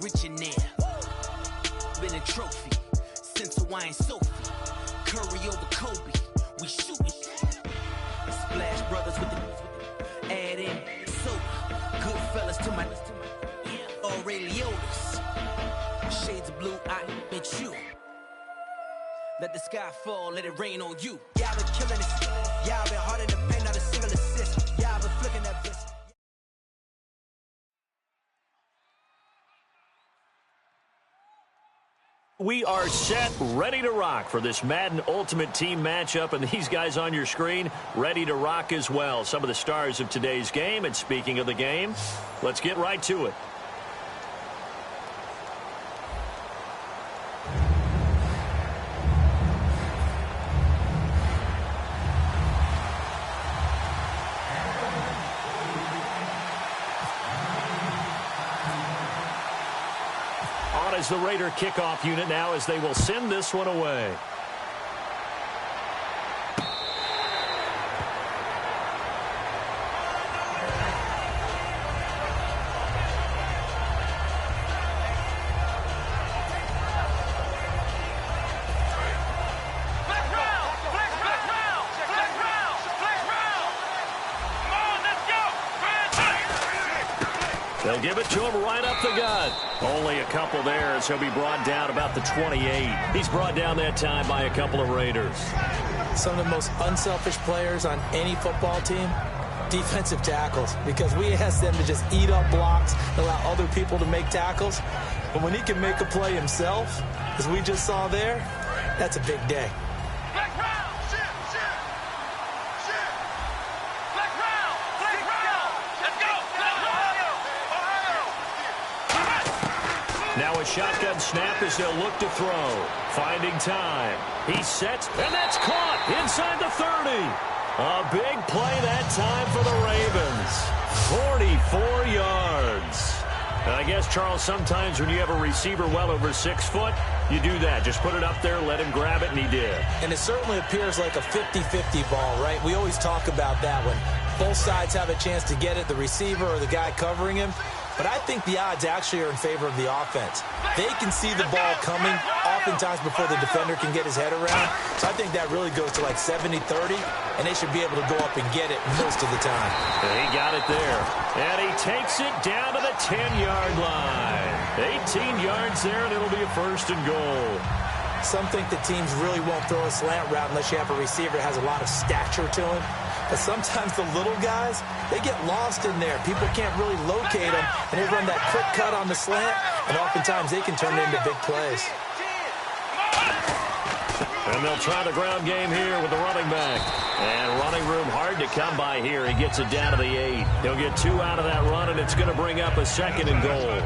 rich in there. Been a trophy since Hawaiian Sophie. Curry over Kobe, we shootin'. Splash Brothers with the add in soda. Good fellas to my Aureliotis. Shades of blue, I bet you. Let the sky fall, let it rain on you. Y'all been killing it. Y'all been hard in the paint, not a single assist. Y'all been flicking that bitch. We are set, ready to rock for this Madden Ultimate Team matchup, and these guys on your screen ready to rock as well. Some of the stars of today's game, and speaking of the game, let's get right to it. Is the Raider kickoff unit now as they will send this one away. They'll give it to him right up the gut. Only a couple there as he'll be brought down about the 28. He's brought down that time by a couple of Raiders. Some of the most unselfish players on any football team, defensive tackles, because we ask them to just eat up blocks and allow other people to make tackles. But when he can make a play himself, as we just saw there, that's a big day. Now a shotgun snap as they'll look to throw. Finding time. He's set, and that's caught inside the 30. A big play that time for the Ravens. 44 yards. And I guess, Charles, sometimes when you have a receiver well over 6 foot, you do that. Just put it up there, let him grab it, and he did. And it certainly appears like a 50-50 ball, right? We always talk about that when both sides have a chance to get it, the receiver or the guy covering him. But I think the odds actually are in favor of the offense. They can see the ball coming oftentimes before the defender can get his head around. So I think that really goes to like 70-30, and they should be able to go up and get it most of the time. He got it there. And he takes it down to the 10-yard line. 18 yards there, and it'll be a 1st and goal. Some think that teams really won't throw a slant route unless you have a receiver that has a lot of stature to him. But sometimes the little guys, they get lost in there. People can't really locate them, and they run that quick cut on the slant, and oftentimes they can turn it into big plays. And they'll try the ground game here with the running back. And running room hard to come by here. He gets it down to the 8. He'll get 2 out of that run, and it's going to bring up a 2nd and goal.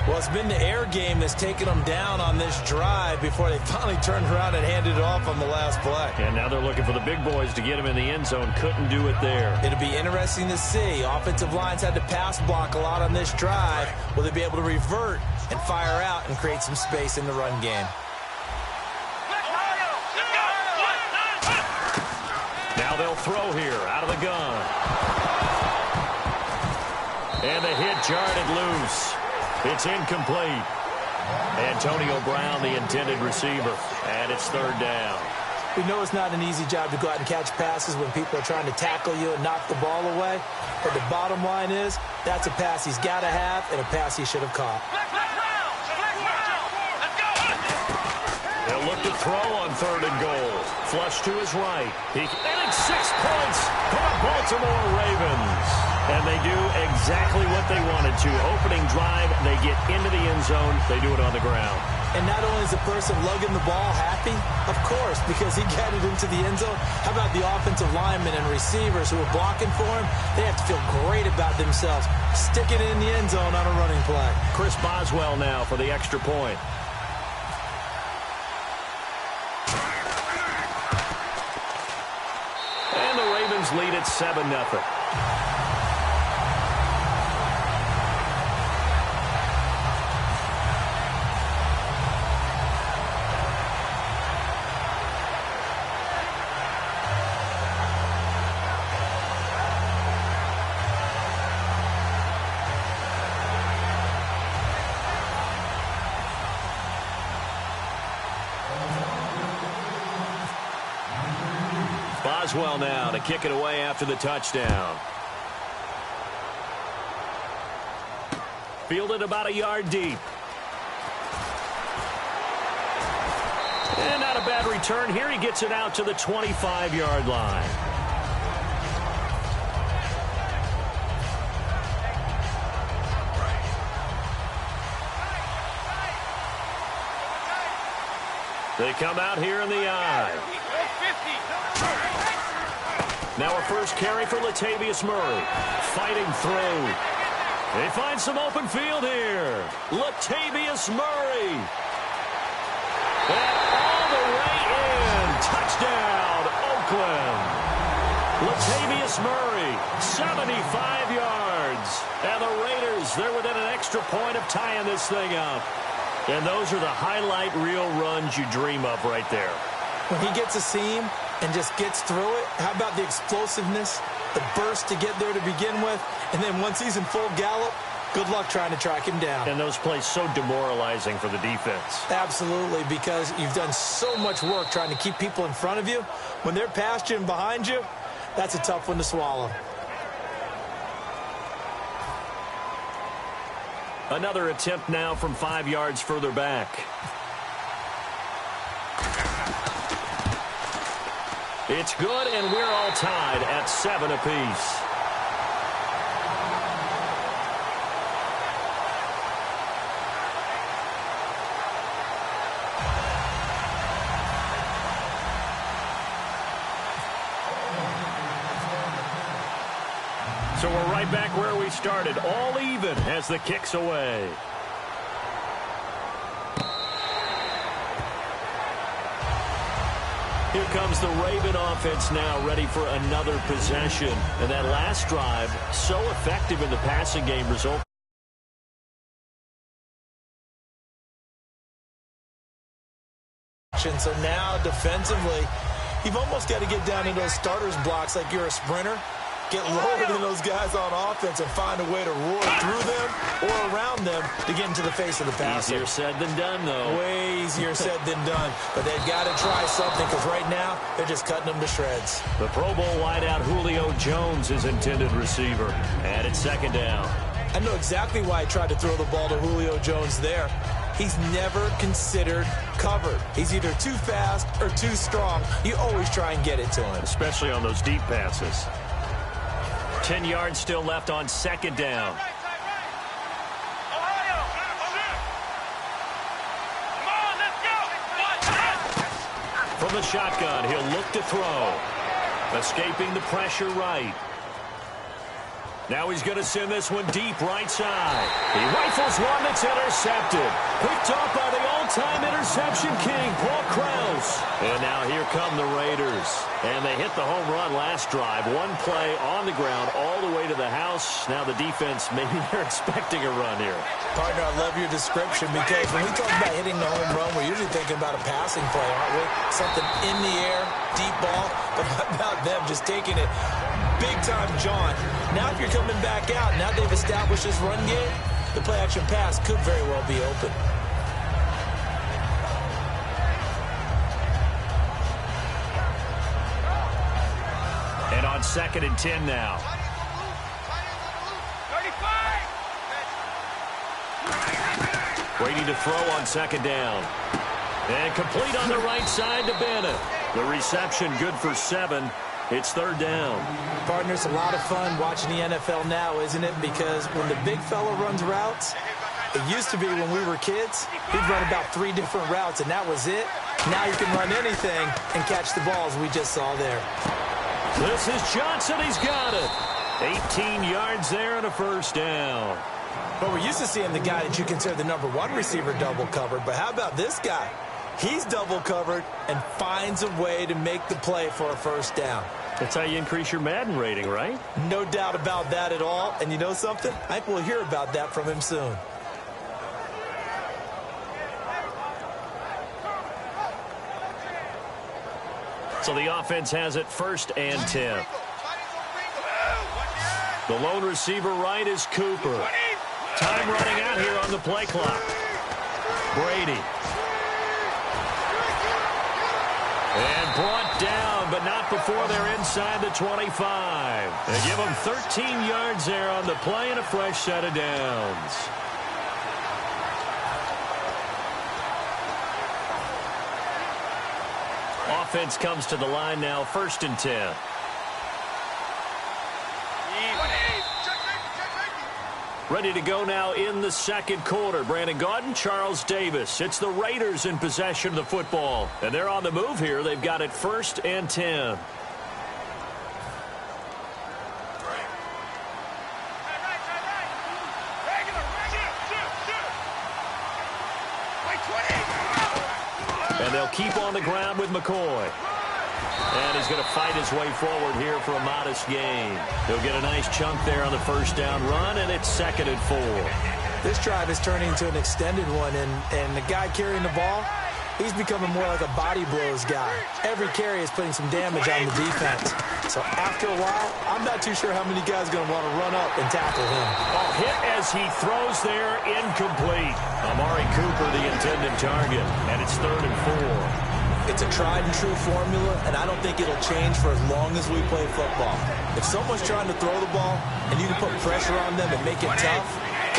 Well, it's been the air game that's taken them down on this drive before they finally turned around and handed it off on the last play. And now they're looking for the big boys to get him in the end zone. Couldn't do it there. It'll be interesting to see. Offensive lines had to pass block a lot on this drive. Will they be able to revert and fire out and create some space in the run game? Now they'll throw here out of the gun. And the hit jarred it loose. It's incomplete. Antonio Brown, the intended receiver. And it's 3rd down. We know it's not an easy job to go out and catch passes when people are trying to tackle you and knock the ball away. But the bottom line is, that's a pass he's got to have and a pass he should have caught. They'll look to throw on 3rd and goal. Flush to his right. And it's 6 points for the Baltimore Ravens. And they do exactly what they wanted to. Opening drive, they get into the end zone. They do it on the ground. And not only is the person lugging the ball happy, of course, because he got it into the end zone. How about the offensive linemen and receivers who are blocking for him? They have to feel great about themselves, sticking it in the end zone on a running play. Chris Boswell now for the extra point. And the Ravens lead at 7-0. Boswell now to kick it away after the touchdown. Fielded about a yard deep. And not a bad return here. He gets it out to the 25-yard line. They come out here in the eye. Now a first carry for Latavius Murray. Fighting through. They find some open field here. Latavius Murray. And all the way in. Touchdown, Oakland. Latavius Murray, 75 yards. And the Raiders, they're within an extra point of tying this thing up. And those are the highlight reel runs you dream of right there. When he gets a seam and just gets through it, how about the explosiveness, the burst to get there to begin with, and then once he's in full gallop, good luck trying to track him down. And those plays so demoralizing for the defense. Absolutely, because you've done so much work trying to keep people in front of you. When they're past you and behind you, that's a tough one to swallow. Another attempt now from 5 yards further back. It's good, and we're all tied at 7 apiece. So we're right back where we started, all even as the kick's away. Here comes the Raven offense now, ready for another possession. And that last drive, so effective in the passing game result. So now defensively, you've almost got to get down in those starters blocks like you're a sprinter. Get lower than those guys on offense and find a way to roar through them or around them to get into the face of the passer. Easier said than done, though. Way easier said than done. But they've got to try something because right now they're just cutting them to shreds. The Pro Bowl wideout Julio Jones is intended receiver. And it's second down. I know exactly why I tried to throw the ball to Julio Jones there. He's never considered covered. He's either too fast or too strong. You always try and get it to him. Especially on those deep passes. 10 yards still left on second down. From the shotgun, he'll look to throw. Escaping the pressure right. Now he's going to send this one deep right side. He rifles one that's intercepted. Picked off by the all-time interception king, Paul Krause. And now here come the Raiders. And they hit the home run last drive. One play on the ground all the way to the house. Now the defense, maybe they're expecting a run here. Partner, I love your description because when we talk about hitting the home run, we're usually thinking about a passing play, aren't we? Something in the air, deep ball. But how about them just taking it big-time John? Now if you're coming back out, now they've established this run game, the play-action pass could very well be open. And on 2nd and 10 now. 35. Waiting to throw on 2nd down. And complete on the right side to Bennett. The reception good for 7. It's 3rd down. Partner, it's a lot of fun watching the NFL now, isn't it? Because when the big fella runs routes, it used to be when we were kids, he'd run about 3 different routes, and that was it. Now you can run anything and catch the balls we just saw there. This is Johnson. He's got it. 18 yards there and a 1st down. But we're used to seeing the guy that you consider the #1 receiver double covered. But how about this guy? He's double covered and finds a way to make the play for a 1st down. That's how you increase your Madden rating, right? No doubt about that at all. And you know something? I think we'll hear about that from him soon. So the offense has it 1st and 10. The lone receiver right is Cooper. Time running out here on the play clock. Brady. And brought down, but not before they're inside the 25. They give them 13 yards there on the play and a fresh set of downs. Offense comes to the line now, 1st and 10. Ready to go now in the second quarter. Brandon Gaudin, Charles Davis. It's the Raiders in possession of the football. And they're on the move here. They've got it 1st and 10. And they'll keep on the ground with McCoy. And he's going to fight his way forward here for a modest gain. He'll get a nice chunk there on the first down run, and it's 2nd and 4. This drive is turning into an extended one, and the guy carrying the ball, he's becoming more like a body blows guy. Every carry is putting some damage on the defense. So after a while, I'm not too sure how many guys are going to want to run up and tackle him. Oh, hit as he throws there, incomplete. Amari Cooper, the intended target, and it's 3rd and 4. It's a tried-and-true formula, and I don't think it'll change for as long as we play football. If someone's trying to throw the ball and you can put pressure on them and make it tough,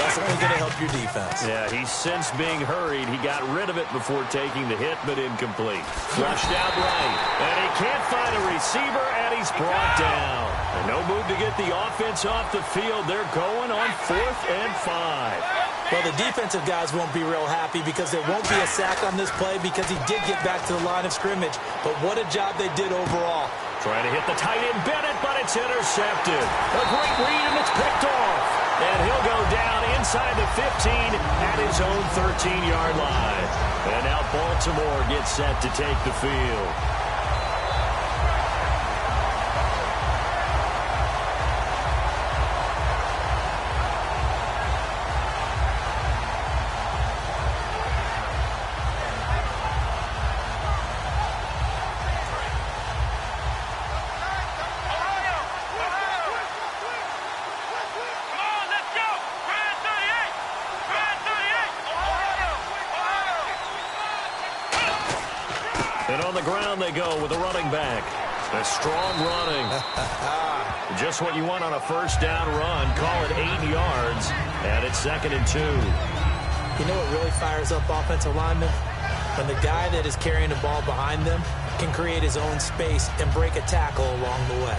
that's only going to help your defense. Yeah, he's since being hurried. He got rid of it before taking the hit, but incomplete. Flushed out right, and he can't find a receiver, and he's brought down. And no move to get the offense off the field. They're going on 4th and 5. Well, the defensive guys won't be real happy because there won't be a sack on this play because he did get back to the line of scrimmage. But what a job they did overall. Trying to hit the tight end Bennett, but it's intercepted. A great read, and it's picked off. And he'll go down inside the 15 at his own 13-yard line. And now Baltimore gets set to take the field. And on the ground they go with a running back. A strong running. Just what you want on a first down run. Call it 8 yards. And it's 2nd and 2. You know what really fires up offensive linemen? When the guy that is carrying the ball behind them can create his own space and break a tackle along the way.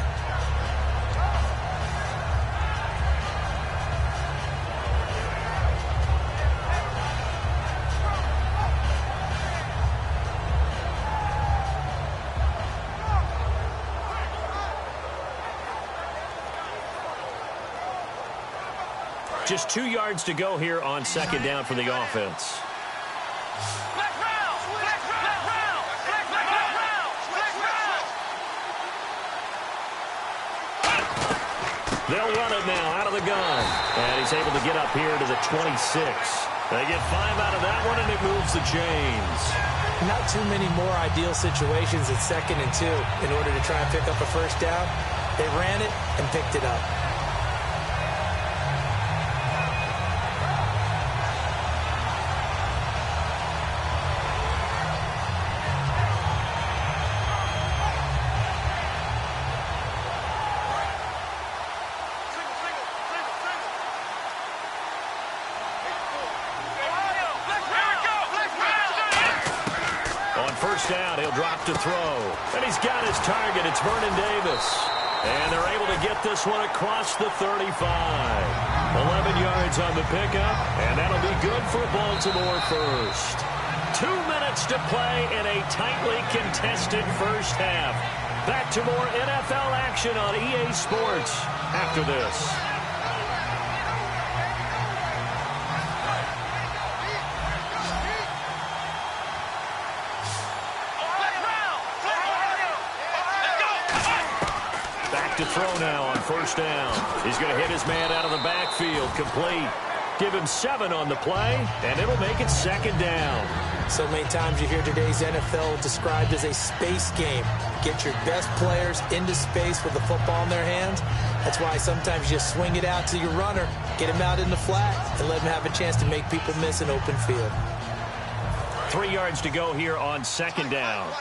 Just 2 yards to go here on 2nd down for the offense. They'll run it now out of the gun. And he's able to get up here to the 26. They get 5 out of that one, and it moves the chains. Not too many more ideal situations at 2nd and 2 in order to try and pick up a first down. They ran it and picked it up. First down, he'll drop to throw. And he's got his target. It's Vernon Davis. And they're able to get this one across the 35. 11 yards on the pickup, and that'll be good for Baltimore first. 2 minutes to play in a tightly contested first half. Back to more NFL action on EA Sports after this. To throw now on first down. He's going to hit his man out of the backfield. Complete. Give him 7 on the play, and it'll make it 2nd down. So many times you hear today's NFL described as a space game. Get your best players into space with the football in their hands. That's why sometimes you just swing it out to your runner, get him out in the flat, and let him have a chance to make people miss an open field. 3 yards to go here on 2nd down.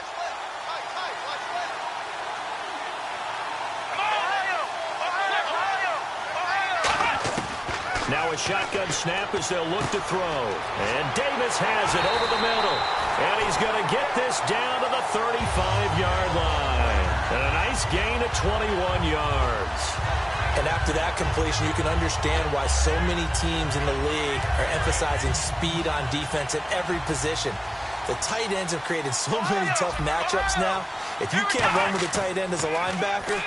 a shotgun snap as they'll look to throw. And Davis has it over the middle. And he's going to get this down to the 35-yard line. And a nice gain of 21 yards. And after that completion, you can understand why so many teams in the league are emphasizing speed on defense at every position. The tight ends have created so many tough matchups now. If you can't run with a tight end as a linebacker,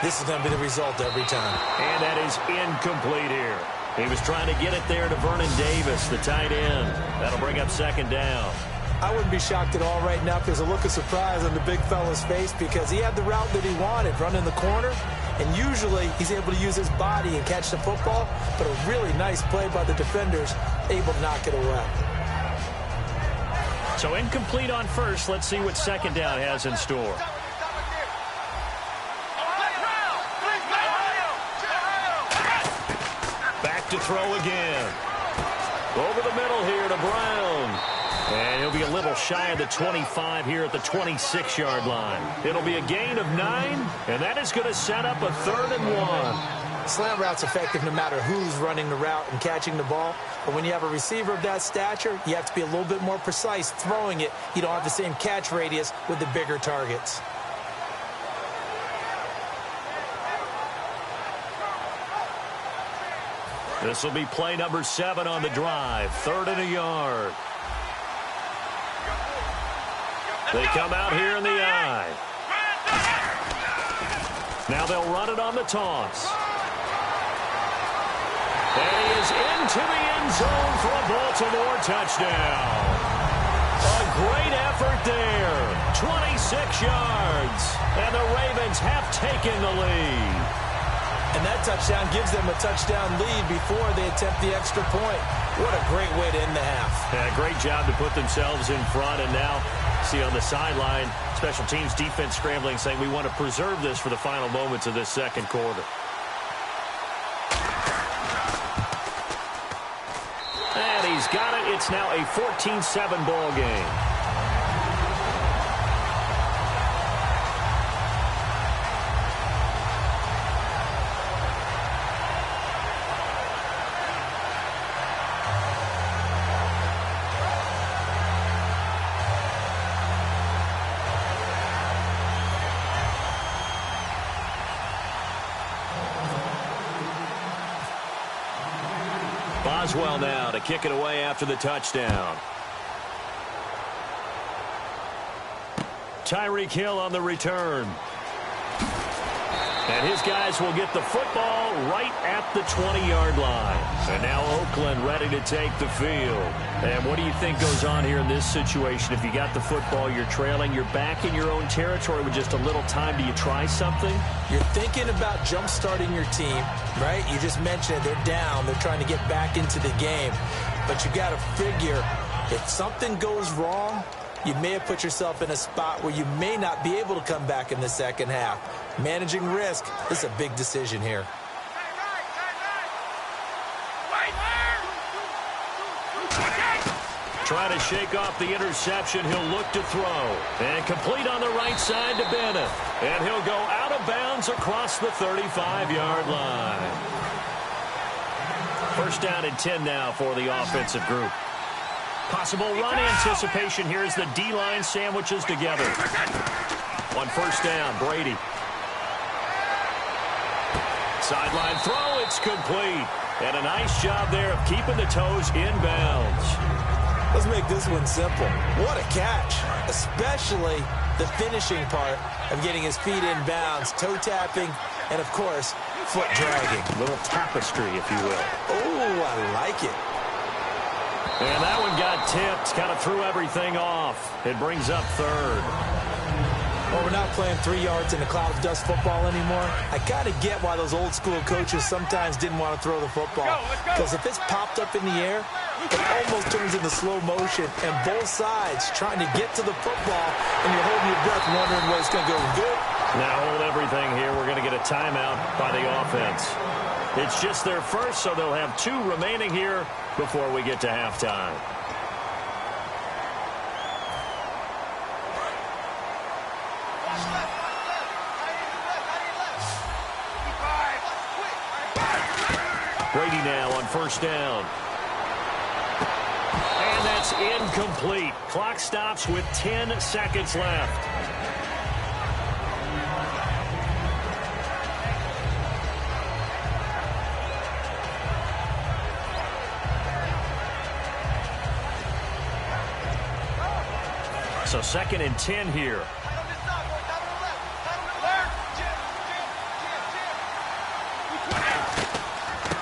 this is going to be the result every time. And that is incomplete here. He was trying to get it there to Vernon Davis, the tight end. That'll bring up second down. I wouldn't be shocked at all right now if there's a look of surprise on the big fella's face because he had the route that he wanted, running the corner, and usually he's able to use his body and catch the football, but a really nice play by the defenders, able to knock it away. So incomplete on first. Let's see what second down has in store. Back to throw again. Over the middle here to Brown. And he'll be a little shy of the 25 here at the 26-yard line. It'll be a gain of 9, and that is going to set up a 3rd and 1. Slant route's effective no matter who's running the route and catching the ball. But when you have a receiver of that stature, you have to be a little bit more precise throwing it. You don't have the same catch radius with the bigger targets. This will be play number 7 on the drive. 3rd and a yard. They come out here in the eye. Now they'll run it on the toss. And he is into the end zone for a Baltimore touchdown. A great effort there. 26 yards. And the Ravens have taken the lead. And that touchdown gives them a touchdown lead before they attempt the extra point. What a great way to end the half. Yeah, great job to put themselves in front. And now, see on the sideline, special teams defense scrambling, saying we want to preserve this for the final moments of this second quarter. And he's got it. It's now a 14-7 ball game. Boswell now to kick it away after the touchdown. Tyreek Hill on the return. And his guys will get the football right at the 20-yard line. And now Oakland ready to take the field. And what do you think goes on here in this situation? If you got the football, you're trailing, you're back in your own territory with just a little time. Do you try something? You're thinking about jump-starting your team, right? You just mentioned it. They're down. They're trying to get back into the game. But you got to figure if something goes wrong, you may have put yourself in a spot where you may not be able to come back in the second half. Managing risk is a big decision here. Trying to shake off the interception. He'll look to throw. And complete on the right side to Bennett. And he'll go out of bounds across the 35-yard line. First down and 10 now for the offensive group. Possible run anticipation here as the D-line sandwiches together. On first down, Brady. Sideline throw, it's complete. And a nice job there of keeping the toes in bounds. Let's make this one simple. What a catch, especially the finishing part of getting his feet in bounds, toe tapping, and of course, foot dragging. A little tapestry, if you will. Oh, I like it. And that one got tipped, kind of threw everything off. It brings up third. Well, we're not playing 3 yards in a cloud of dust football anymore. I kind of get why those old school coaches sometimes didn't want to throw the football. Because if it's popped up in the air, it almost turns into slow motion. And both sides trying to get to the football, and you're holding your breath wondering where it's going to go. Good. Now hold everything here. We're going to get a timeout by the offense. It's just their first, so they'll have 2 remaining here before we get to halftime. Brady now on first down. And that's incomplete. Clock stops with 10 seconds left. So 2nd and 10 here.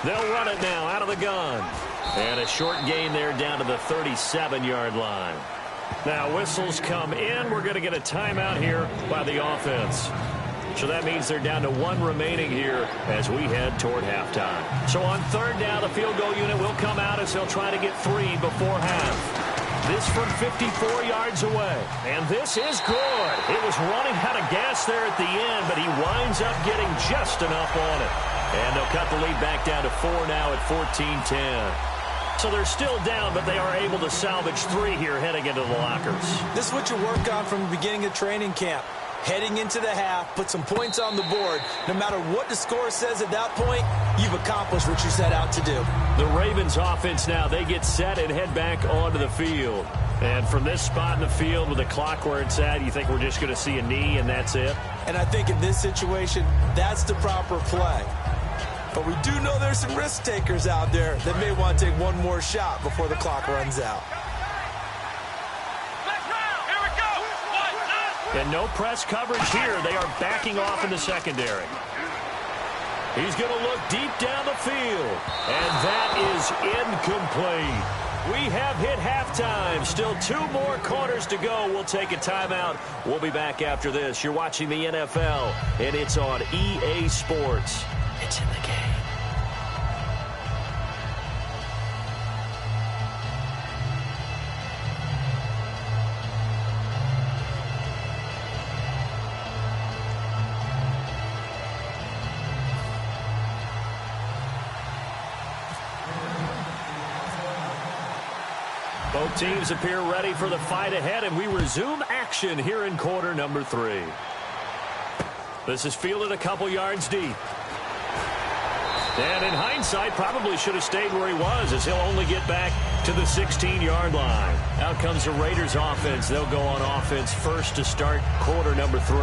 They'll run it now out of the gun. And a short gain there down to the 37-yard line. Now whistles come in. We're going to get a timeout here by the offense. So that means they're down to 1 remaining here as we head toward halftime. So on 3rd down, the field goal unit will come out as they'll try to get 3 before half. This from 54 yards away. And this is good. It was running out of gas there at the end, but he winds up getting just enough on it. And they'll cut the lead back down to 4 now at 14-10. So they're still down, but they are able to salvage 3 here heading into the lockers. This is what you work on from the beginning of training camp. Heading into the half, put some points on the board. No matter what the score says at that point, you've accomplished what you set out to do. The Ravens offense now, they get set and head back onto the field. And from this spot in the field with the clock where it's at, you think we're just going to see a knee and that's it? And I think in this situation, that's the proper play. But we do know there's some risk takers out there that may want to take one more shot before the clock runs out. And no press coverage here. They are backing off in the secondary. He's going to look deep down the field. And that is incomplete. We have hit halftime. Still 2 more quarters to go. We'll take a timeout. We'll be back after this. You're watching the NFL, and it's on EA Sports. It's in the game. Both teams appear ready for the fight ahead, and we resume action here in quarter number 3. This is fielded a couple yards deep. And in hindsight, probably should have stayed where he was, as he'll only get back to the 16-yard line. Out comes the Raiders offense. They'll go on offense first to start quarter number 3.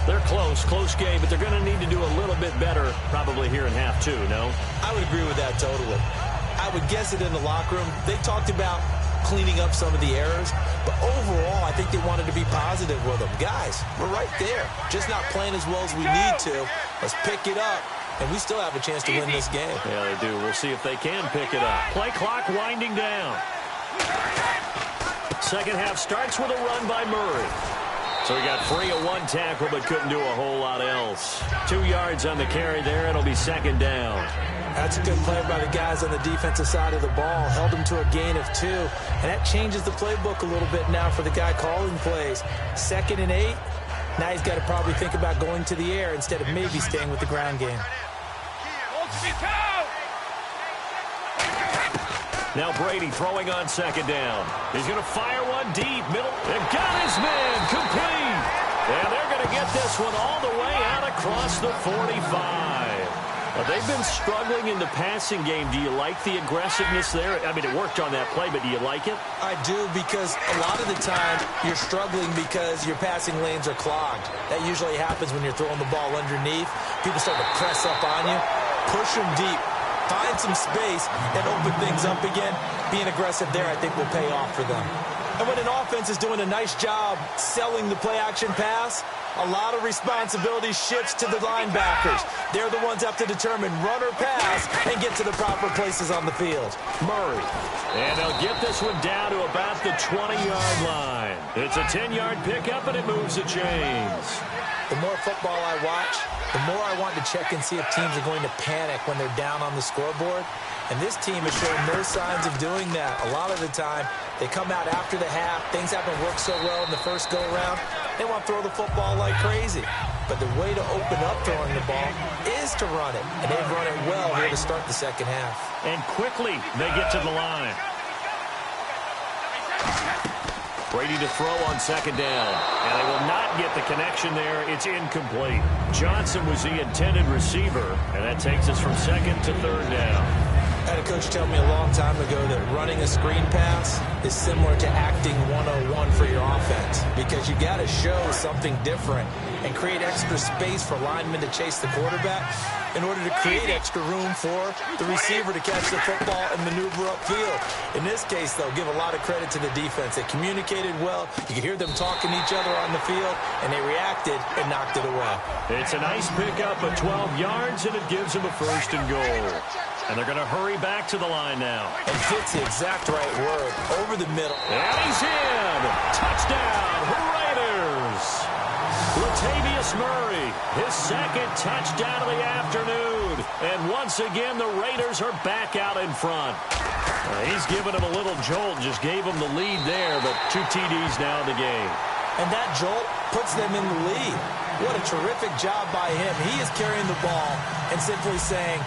They're close game, but they're going to need to do a little bit better probably here in half 2, no? I would agree with that totally. I would guess it in the locker room. They talked about cleaning up some of the errors, but overall, I think they wanted to be positive with them. Guys, we're right there. Just not playing as well as we need to. Let's pick it up. And we still have a chance to win this game. Yeah, they do. We'll see if they can pick it up. Play clock winding down. Second half starts with a run by Murray. So he got free of 1 tackle, but couldn't do a whole lot else. 2 yards on the carry there. It'll be 2nd down. That's a good play by the guys on the defensive side of the ball. Held him to a gain of 2. And that changes the playbook a little bit now for the guy calling plays. 2nd and 8. Now he's got to probably think about going to the air instead of maybe staying with the ground game. Now Brady throwing on 2nd down. He's going to fire one deep. Middle. And got his man. Complete. And they're going to get this one all the way out across the 45. They've been struggling in the passing game. Do you like the aggressiveness there? I mean, it worked on that play, but do you like it? I do, because a lot of the time you're struggling because your passing lanes are clogged. That usually happens when you're throwing the ball underneath. People start to press up on you. Push them deep. Find some space and open things up again. Being aggressive there, I think, will pay off for them. And when an offense is doing a nice job selling the play-action pass, a lot of responsibility shifts to the linebackers. They're the ones that have to determine run or pass and get to the proper places on the field. Murray. And they'll get this one down to about the 20-yard line. It's a 10-yard pickup, and it moves the chains. The more football I watch, the more I want to check and see if teams are going to panic when they're down on the scoreboard. And this team is showing no signs of doing that. A lot of the time, they come out after the half. Things haven't worked so well in the first go-around. They want to throw the football like crazy. But the way to open up throwing the ball is to run it. And they've run it well here to start the second half. And quickly, they get to the line. Brady to throw on 2nd down. And they will not get the connection there. It's incomplete. Johnson was the intended receiver. And that takes us from 2nd to 3rd down. I had a coach tell me a long time ago that running a screen pass is similar to acting 101 for your offense, because you got to show something different and create extra space for linemen to chase the quarterback in order to create extra room for the receiver to catch the football and maneuver upfield. In this case, though, give a lot of credit to the defense. They communicated well. You could hear them talking to each other on the field, and they reacted and knocked it away. It's a nice pickup of 12 yards, and it gives them a 1st and goal. And they're going to hurry back to the line now. And fits the exact right word. Over the middle. And he's in. Touchdown, Raiders. Latavius Murray, his 2nd touchdown of the afternoon. And once again, the Raiders are back out in front. He's giving them a little jolt, just gave them the lead there, but 2 TDs now in the game. And that jolt puts them in the lead. What a terrific job by him. He is carrying the ball and simply saying,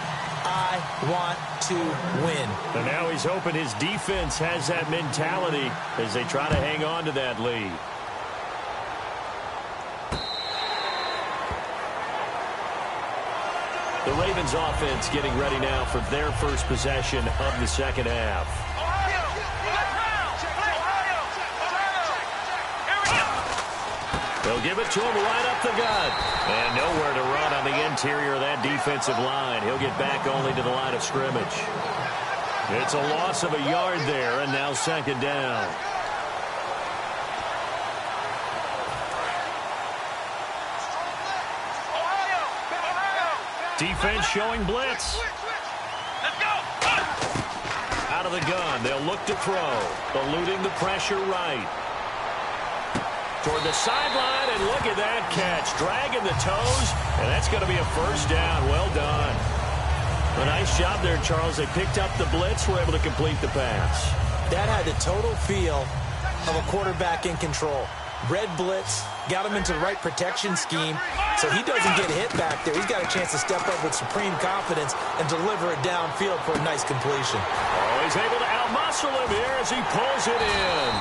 I want to win. And now he's hoping his defense has that mentality as they try to hang on to that lead. The Ravens offense getting ready now for their first possession of the 2nd half. They'll give it to him right up the gut. And nowhere to run on the interior of that defensive line. He'll get back only to the line of scrimmage. It's a loss of a yard there, and now 2nd down. Defense showing blitz. Out of the gun, they'll look to throw. Eluding the pressure right. Toward the sideline, and look at that catch. Dragging the toes, and that's going to be a 1st down. Well done. A nice job there, Charles. They picked up the blitz, were able to complete the pass. That had the total feel of a quarterback in control. Red blitz, got him into the right protection scheme, so he doesn't get hit back there. He's got a chance to step up with supreme confidence and deliver it downfield for a nice completion. Oh, he's able to outmuscle him here as he pulls it in.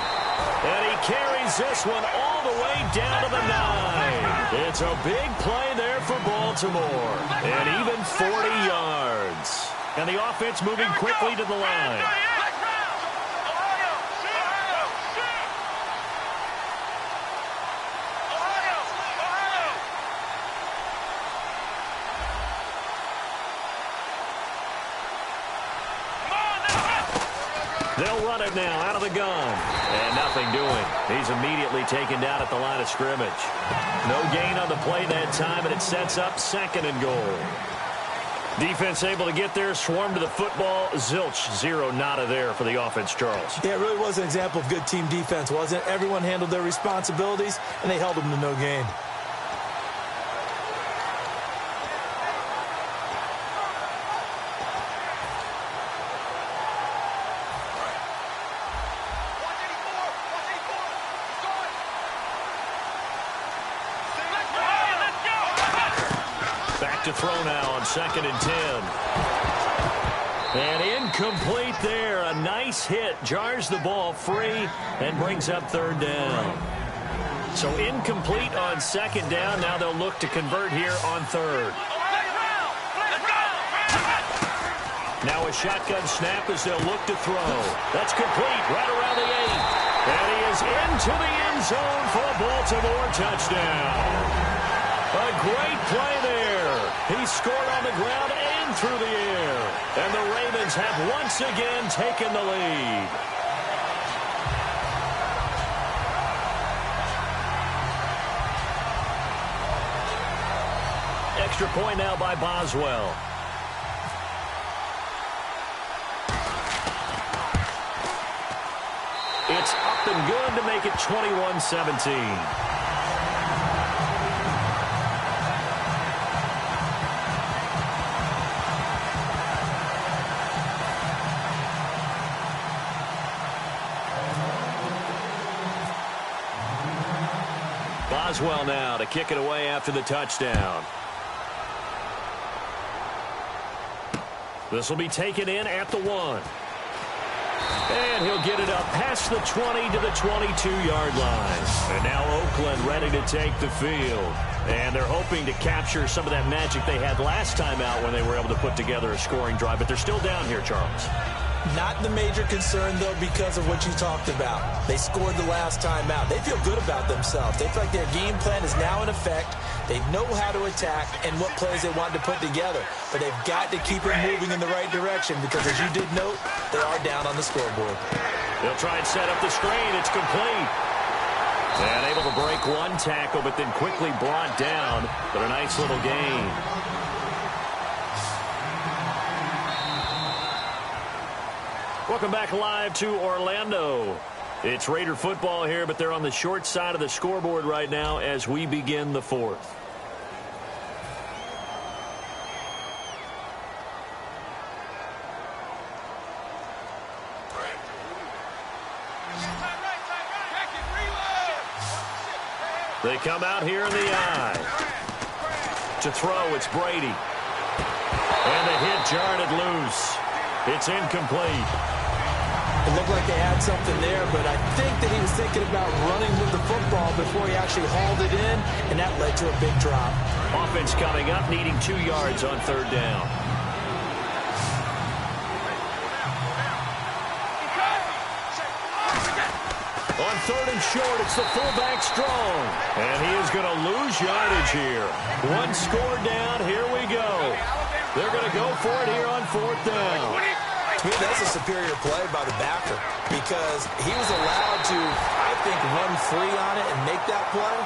And he carries this one all the way down to the 9. It's a big play there for Baltimore. And even 40 yards. And the offense moving quickly to the line. They'll run it now out of the gun. And nothing doing. He's immediately taken down at the line of scrimmage. No gain on the play that time, and it sets up 2nd and goal. Defense able to get there, swarm to the football. Zilch, 0 nada there for the offense, Charles. Yeah, it really was an example of good team defense, wasn't it? Everyone handled their responsibilities, and they held them to no gain. To throw now on 2nd and 10. And incomplete there. A nice hit. Jars the ball free and brings up 3rd down. So incomplete on 2nd down. Now they'll look to convert here on 3rd. Now a shotgun snap as they'll look to throw. That's complete right around the 8. And he is into the end zone for a Baltimore touchdown. A great play there. He scored on the ground and through the air. And the Ravens have once again taken the lead. Extra point now by Boswell. It's up and good to make it 21-17. Boswell now to kick it away after the touchdown. This will be taken in at the 1. And he'll get it up past the 20 to the 22-yard line. And now Oakland ready to take the field. And they're hoping to capture some of that magic they had last time out when they were able to put together a scoring drive. But they're still down here, Charles. Not the major concern, though, because of what you talked about. They scored the last time out. They feel good about themselves. They feel like their game plan is now in effect. They know how to attack and what plays they want to put together. But they've got to keep it moving in the right direction because, as you did note, they are down on the scoreboard. They'll try and set up the screen. It's complete. And able to break one tackle, but then quickly brought down. But a nice little gain. Welcome back live to Orlando. It's Raider football here, but they're on the short side of the scoreboard right now as we begin the fourth. They come out here in the eye. To throw, it's Brady. And the hit jarred loose. It's incomplete. It looked like they had something there, but I think that he was thinking about running with the football before he actually hauled it in, and that led to a big drop. Offense coming up, needing 2 yards on third down. On third and short, it's the fullback Strong. And he is going to lose yardage here. One score down, here we go. They're going to go for it here on fourth down. To me, that's a superior play by the backer because he was allowed to, I think, run free on it and make that play.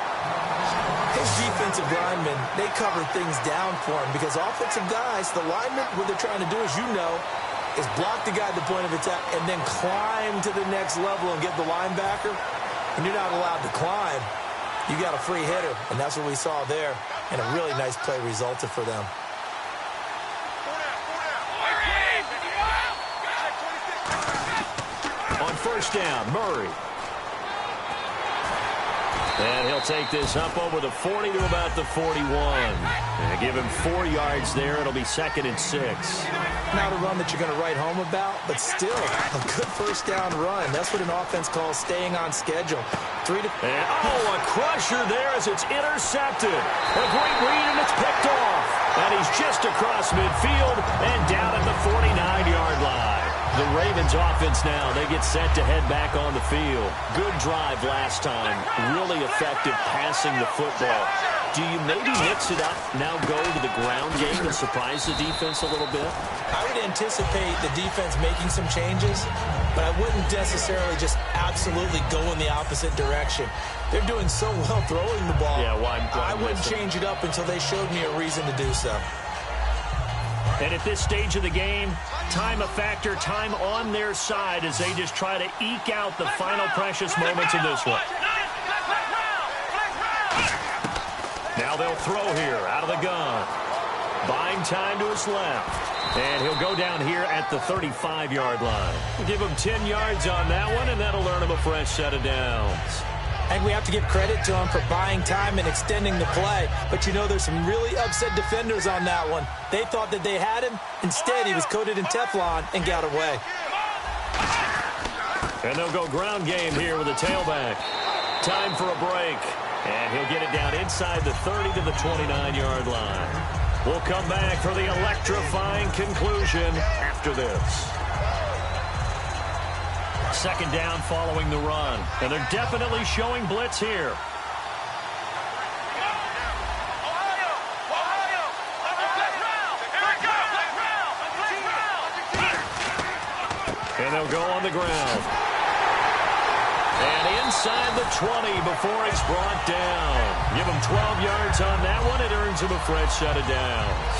His defensive linemen, they cover things down for him because offensive guys, the linemen, what they're trying to do, as you know, is block the guy at the point of attack and then climb to the next level and get the linebacker. And you're not allowed to climb. You got a free hitter, and that's what we saw there. And a really nice play resulted for them. On first down, Murray. And he'll take this up over the 40 to about the 41. And give him 4 yards there. It'll be 2nd and 6. Not a run that you're going to write home about, but still a good first down run. That's what an offense calls staying on schedule. A crusher there as it's intercepted. A great read, and it's picked off. And he's just across midfield and down at the 49-yard line. The Ravens offense now, they get set to head back on the field. Good drive last time. Really effective passing the football. Do you maybe mix it up, now go to the ground game and surprise the defense a little bit? I would anticipate the defense making some changes, but I wouldn't necessarily just absolutely go in the opposite direction. They're doing so well throwing the ball. Yeah, I wouldn't change it up until they showed me a reason to do so. And at this stage of the game, time a factor, time on their side as they just try to eke out the final precious moments of this one. Now they'll throw here out of the gun. Buying time to his left. And he'll go down here at the 35-yard line. We'll give him 10 yards on that one, and that'll earn him a fresh set of downs. And we have to give credit to him for buying time and extending the play. But, you know, there's some really upset defenders on that one. They thought that they had him. Instead, he was coated in Teflon and got away. And they'll go ground game here with a tailback. Time for a break. And he'll get it down inside the 30 to the 29-yard line. We'll come back for the electrifying conclusion after this. Second down following the run. And they're definitely showing blitz here. And they'll go on the ground. And inside the 20 before it's brought down. Give him 12 yards on that one. It earns him a fresh set of downs.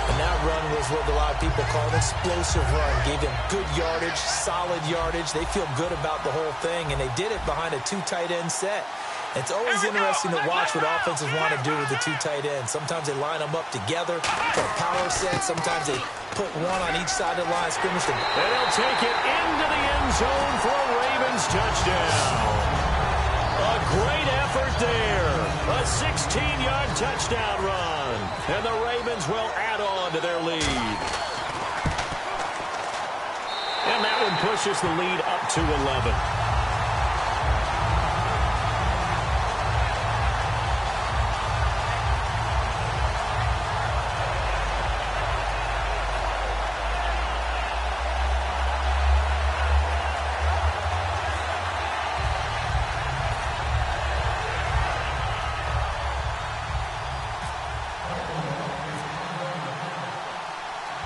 And that run was what a lot of people call an explosive run. Gave them good yardage, solid yardage. They feel good about the whole thing, and they did it behind a 2 tight end set. It's always interesting to watch what offenses want to do with the 2 tight ends. Sometimes they line them up together for a power set. Sometimes they put one on each side of the line of scrimmage. And they'll take it into the end zone for a Ravens touchdown. A great effort there. A 16-yard touchdown run. And the Ravens will add on to their lead. And that one pushes the lead up to 11.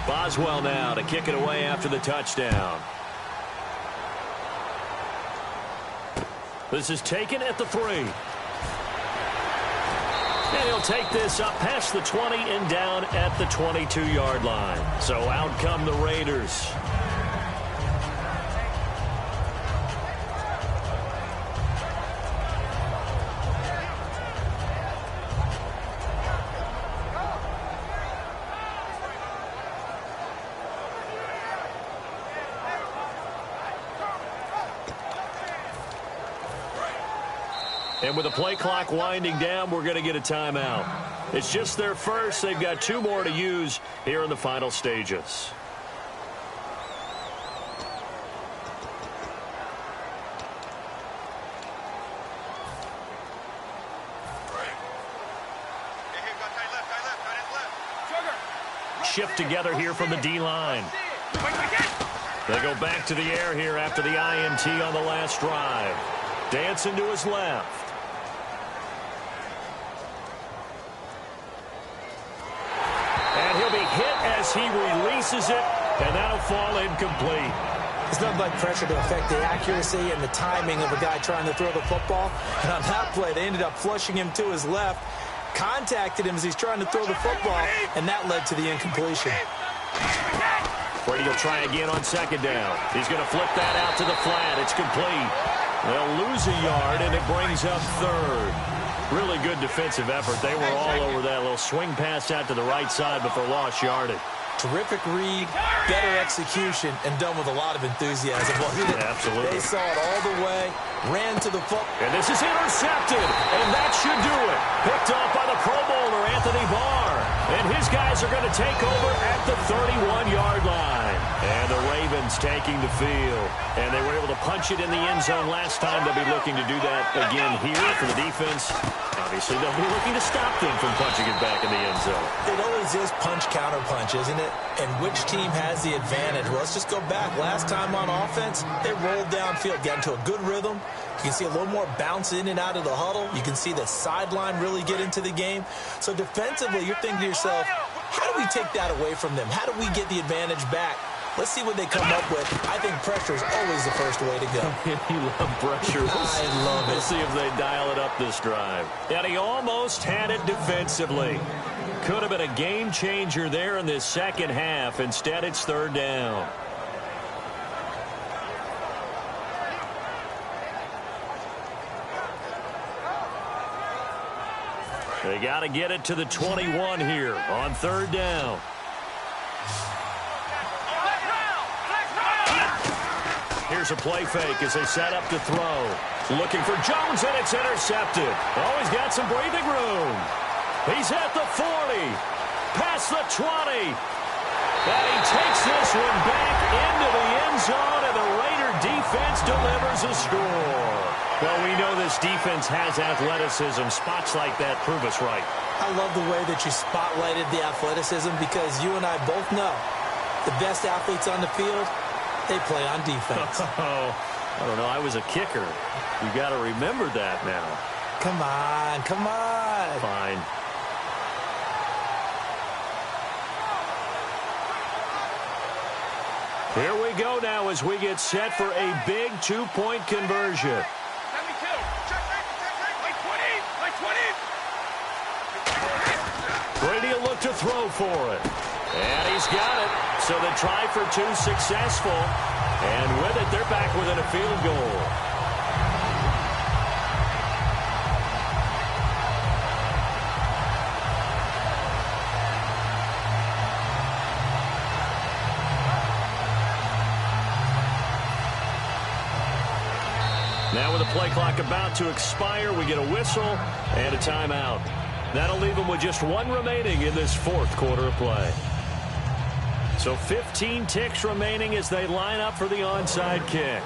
Boswell now to kick it away after the touchdown. This is taken at the 3. And he'll take this up past the 20 and down at the 22-yard line. So out come the Raiders. And with the play clock winding down, we're going to get a timeout. It's just their first. They've got 2 more to use here in the final stages. Shift together here from the D-line. They go back to the air here after the INT on the last drive. Dancing to his left. And he'll be hit as he releases it, and that'll fall incomplete. It's nothing like pressure to affect the accuracy and the timing of a guy trying to throw the football. And on that play, they ended up flushing him to his left, contacted him as he's trying to throw the football, and that led to the incompletion. Brady will try again on second down. He's going to flip that out to the flat. It's complete. They'll lose a yard, and it brings up third. Really good defensive effort. They were all over that little swing pass out to the right side, but for lost yardage. Terrific read, better execution, and done with a lot of enthusiasm. Absolutely. They saw it all the way, ran to the foot. And this is intercepted, and that should do it. Picked off by the Pro Bowler, Anthony Barr. And his guys are going to take over at the 31-yard line. And the Ravens taking the field. And they were able to punch it in the end zone last time. They'll be looking to do that again here for the defense. Obviously, they'll be looking to stop them from punching it back in the end zone. It always is punch-counter-punch, isn't it? And which team has the advantage? Well, let's just go back. Last time on offense, they rolled downfield, got into a good rhythm. You can see a little more bounce in and out of the huddle. You can see the sideline really get into the game. So defensively, you're thinking to yourself, how do we take that away from them? How do we get the advantage back? Let's see what they come up with. I think pressure is always the first way to go. You love pressure. I love it. We'll see if they dial it up this drive. And he almost had it defensively. Could have been a game changer there in this second half. Instead, it's third down. They got to get it to the 21 here on third down. Here's a play fake as they set up to throw. Looking for Jones, and it's intercepted. Oh, he's got some breathing room. He's at the 40. Past the 20. And he takes this one back into the end zone, and the Raider defense delivers a score. Well, we know this defense has athleticism. Spots like that prove us right. I love the way that you spotlighted the athleticism because you and I both know the best athletes on the field, they play on defense. Oh, I don't know. I was a kicker. You got to remember that now. Come on, come on. Fine. Here we go now as we get set for a big two-point conversion. Brady will look to throw for it. And he's got it. So the try for two successful. And with it, they're back within a field goal. Now with the play clock about to expire, we get a whistle and a timeout. That'll leave them with just one remaining in this fourth quarter of play. So 15 ticks remaining as they line up for the onside kick.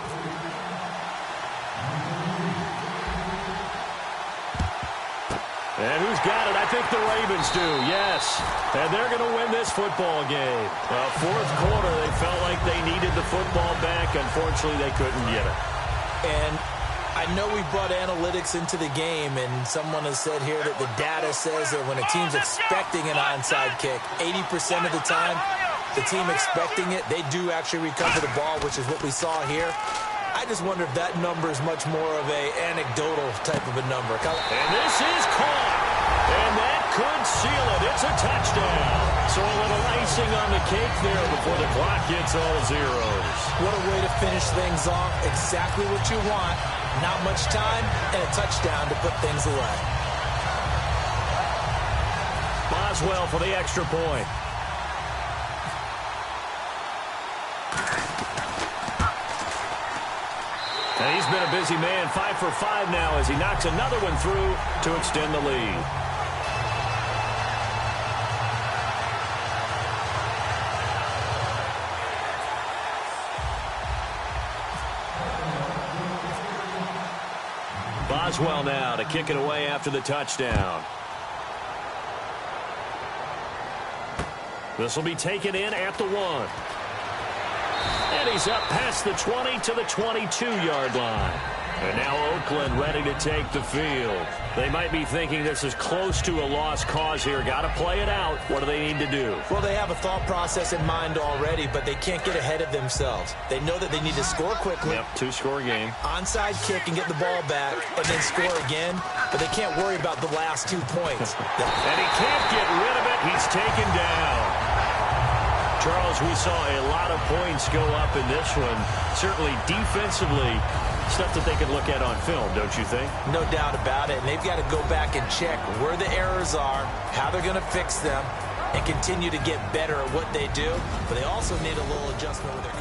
And who's got it? I think the Ravens do, yes. And they're going to win this football game. Fourth quarter, they felt like they needed the football back. Unfortunately, they couldn't get it. And I know we brought analytics into the game, and someone has said here that the data says that when a team's expecting an onside kick, 80% of the time, the team expecting it, they do actually recover the ball, which is what we saw here. I just wonder if that number is much more of a anecdotal type of a number. And this is caught. And that could seal it. It's a touchdown. So a little icing on the cake there before the clock gets all zeros. What a way to finish things off. Exactly what you want. Not much time and a touchdown to put things away. Boswell for the extra point. And he's been a busy man, 5 for 5 now as he knocks another one through to extend the lead. Boswell now to kick it away after the touchdown. This will be taken in at the 1. And he's up past the 20 to the 22-yard line. And now Oakland ready to take the field. They might be thinking this is close to a lost cause here. Got to play it out. What do they need to do? Well, they have a thought process in mind already, but they can't get ahead of themselves. They know that they need to score quickly. Yep, 2-score game. Onside kick and get the ball back and then score again, but they can't worry about the last 2 points. And he can't get rid of it. He's taken down. Charles, we saw a lot of points go up in this one. Certainly defensively, stuff that they could look at on film, don't you think? No doubt about it. And they've got to go back and check where the errors are, how they're going to fix them, and continue to get better at what they do. But they also need a little adjustment with their